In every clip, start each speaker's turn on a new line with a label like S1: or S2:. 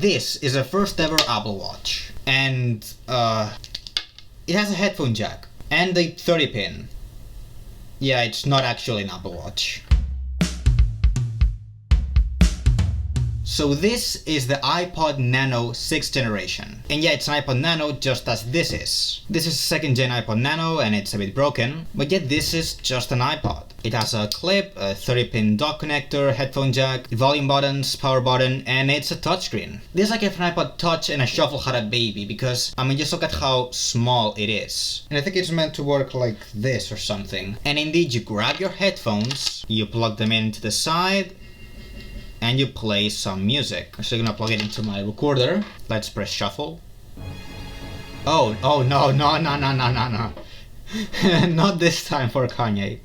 S1: this is the first ever Apple Watch, and it has a headphone jack and a 30 pin. Yeah, it's not actually an Apple Watch. So this is the iPod Nano 6th generation. And yeah, it's an iPod Nano just as this is. This is a 2nd gen iPod Nano and it's a bit broken, but yet this is just an iPod. It has a clip, a 30-pin dock connector, headphone jack, volume buttons, power button, and it's a touchscreen. This is like if an iPod Touch and a Shuffle had a baby, because, I mean, just look at how small it is. And I think it's meant to work like this or something. And indeed, you grab your headphones, you plug them into the side, and you play some music. So I'm gonna plug it into my recorder. Let's press shuffle. Oh no. Not this time for Kanye.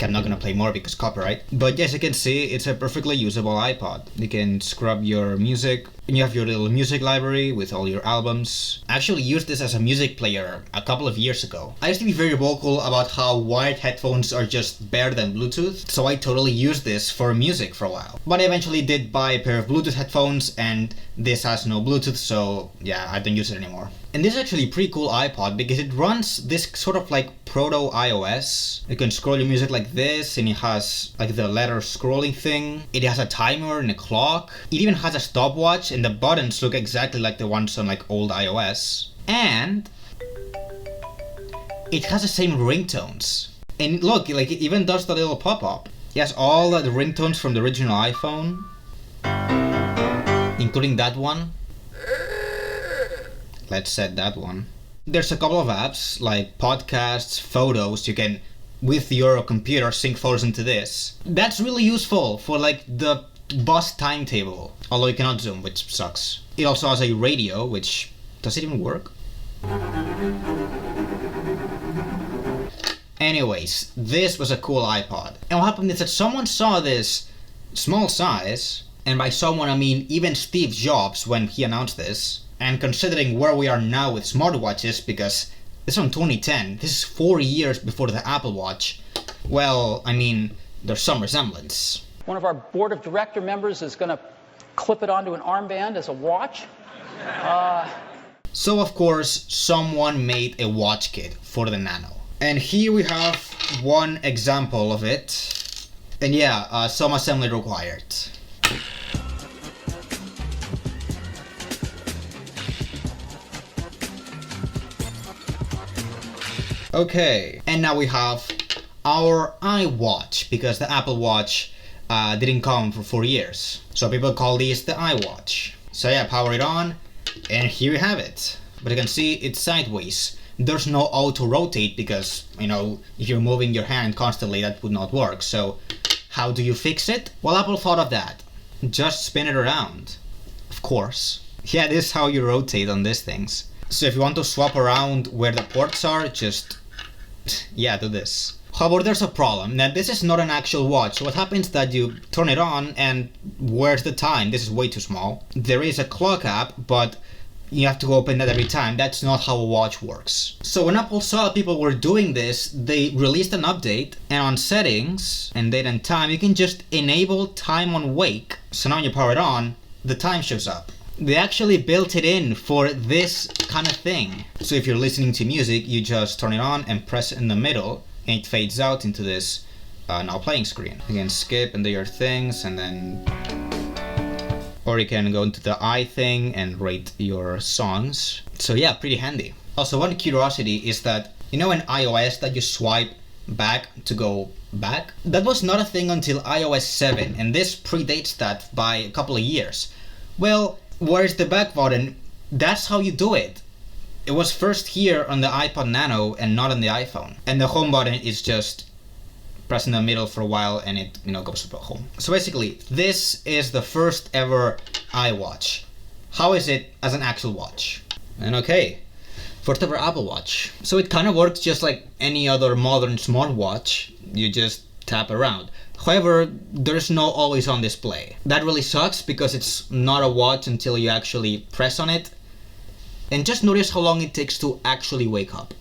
S1: I'm not gonna play more because copyright. But yes, you can see it's a perfectly usable iPod. You can scrub your music, and you have your little music library with all your albums. I actually used this as a music player a couple of years ago. I used to be very vocal about how wired headphones are just better than Bluetooth, so I totally used this for music for a while. But I eventually did buy a pair of Bluetooth headphones, and this has no Bluetooth, so yeah, I don't use it anymore. And this is actually a pretty cool iPod because it runs this sort of like proto iOS. You can scroll your music like this, and it has like the letter scrolling thing. It has a timer and a clock. It even has a stopwatch, and the buttons look exactly like the ones on like old iOS. And it has the same ringtones. And look, like it even does the little pop-up. It has all the ringtones from the original iPhone, including that one. Let's set that one. There's a couple of apps like podcasts, photos. You can, with your computer, sync photos into this. That's really useful for like the bus timetable, although you cannot zoom, which sucks. It also has a radio, which, does it even work? Anyways, this was a cool iPod. And what happened is that someone saw this small size, and by someone I mean even Steve Jobs when he announced this. And considering where we are now with smartwatches, because this is from 2010, this is 4 years before the Apple Watch, well, I mean, there's some resemblance.
S2: One of our board of director members is going to clip it onto an armband as a watch.
S1: So of course, someone made a watch kit for the Nano. And here we have one example of it. And yeah, some assembly required. Okay, and now we have our iWatch, because the Apple Watch didn't come for 4 years. So people call these the iWatch. So yeah, power it on, and here you have it. But you can see it's sideways. There's no auto rotate because, you know, if you're moving your hand constantly, that would not work. So how do you fix it? Well, Apple thought of that. Just spin it around. Of course. Yeah, this is how you rotate on these things. So if you want to swap around where the ports are, just yeah, do this. However, there's a problem. Now, this is not an actual watch. So what happens is that you turn it on, and where's the time? This is way too small. There is a clock app, but you have to open that every time. That's not how a watch works. So when Apple saw people were doing this, they released an update, and on settings and date and time, you can just enable time on wake. So now when you power it on, the time shows up. They actually built it in for this kind of thing. So if you're listening to music, you just turn it on and press in the middle, and it fades out into this now playing screen. You can skip and do your things, and then, or you can go into the I thing and rate your songs. So yeah, pretty handy. Also, one curiosity is that, you know in iOS that you swipe back to go back? That was not a thing until iOS 7, and this predates that by a couple of years. Well, where's the back button? That's how you do it. It was first here on the iPod Nano and not on the iPhone. And the home button is just press in the middle for a while and it, you know, goes to home. So basically, this is the first ever iWatch. How is it as an actual watch? And okay, first ever Apple Watch. So it kind of works just like any other modern smartwatch. You just tap around. However, there's no always on display. That really sucks because it's not a watch until you actually press on it. And just notice how long it takes to actually wake up.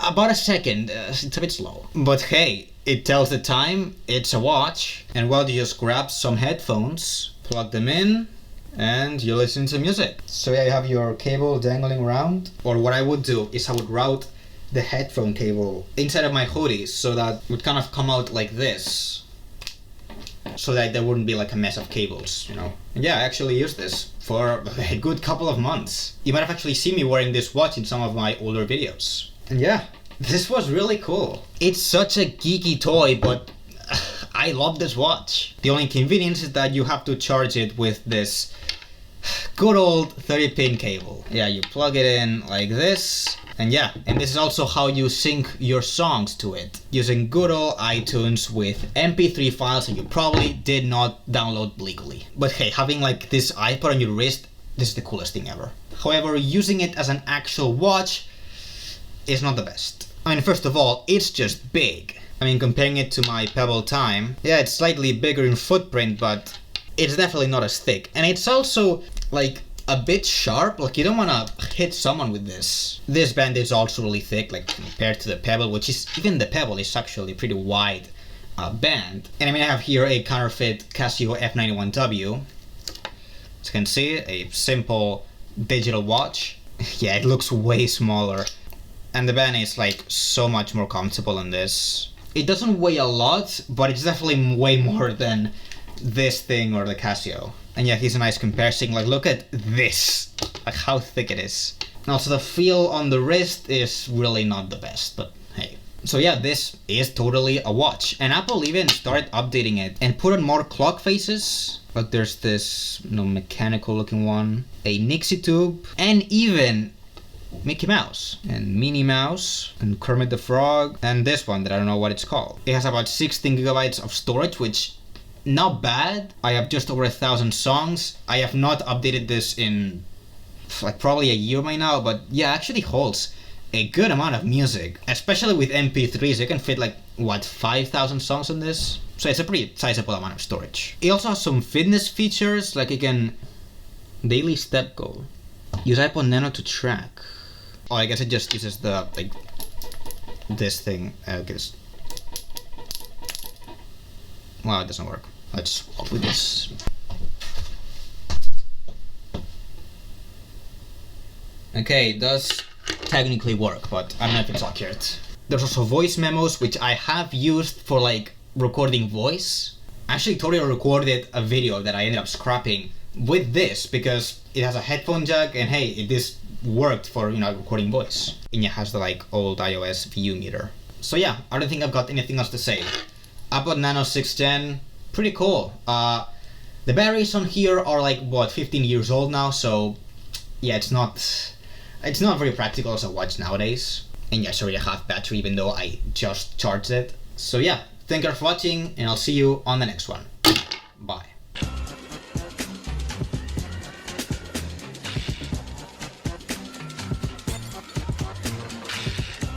S1: about a second. It's a bit slow. But hey, it tells the time, it's a watch. And well, you just grab some headphones, plug them in, and you listen to music. So yeah, you have your cable dangling around. Or what I would do is I would route the headphone cable inside of my hoodie so that it would kind of come out like this, so that there wouldn't be like a mess of cables, you know. And yeah, I actually used this for a good couple of months. You might have actually seen me wearing this watch in some of my older videos. And yeah, this was really cool. It's such a geeky toy, but I love this watch. The only inconvenience is that you have to charge it with this good old 30-pin cable. Yeah, you plug it in like this. And yeah, and this is also how you sync your songs to it, using good old iTunes with MP3 files that you probably did not download legally. But hey, having like this iPod on your wrist, this is the coolest thing ever. However, using it as an actual watch is not the best. I mean, first of all, it's just big. I mean, comparing it to my Pebble Time, yeah, it's slightly bigger in footprint, but it's definitely not as thick. And it's also like a bit sharp, like you don't want to hit someone with this. This band is also really thick, like compared to the Pebble, which is, even the Pebble is actually a pretty wide band. And I mean, I have here a counterfeit Casio F91W. As you can see, a simple digital watch. Yeah, it looks way smaller. And the band is like so much more comfortable on this. It doesn't weigh a lot, but it's definitely way more than this thing or the Casio. And yeah, here's a nice comparison. Like, look at this, like how thick it is. And also the feel on the wrist is really not the best, but hey. So yeah, this is totally a watch. And Apple even started updating it and put on more clock faces. Like there's this, you know, mechanical looking one, a Nixie tube, and even Mickey Mouse and Minnie Mouse and Kermit the Frog, and this one that I don't know what it's called. It has about 16 gigabytes of storage, which not bad. I have just over 1,000 songs. I have not updated this in like probably a year by now, but yeah, actually holds a good amount of music, especially with MP3s. You can fit like what, 5,000 songs on this, so it's a pretty sizable amount of storage. It also has some fitness features, like you can daily step goal, use iPod Nano to track. Oh, I guess it just uses the like this thing. I guess. Well, it doesn't work. Let's swap with this. Okay, it does technically work, but I don't know if it's accurate. There's also voice memos, which I have used for like recording voice. I actually totally recorded a video that I ended up scrapping with this because it has a headphone jack, and hey, this worked for, you know, recording voice. And it has the like old iOS view meter. So yeah, I don't think I've got anything else to say. iPod Nano 610, pretty cool. The batteries on here are like what, 15 years old now, so yeah, it's not very practical as a watch nowadays. And yeah, sorry, I have battery even though I just charged it. So yeah, thank you for watching, and I'll see you on the next one. Bye.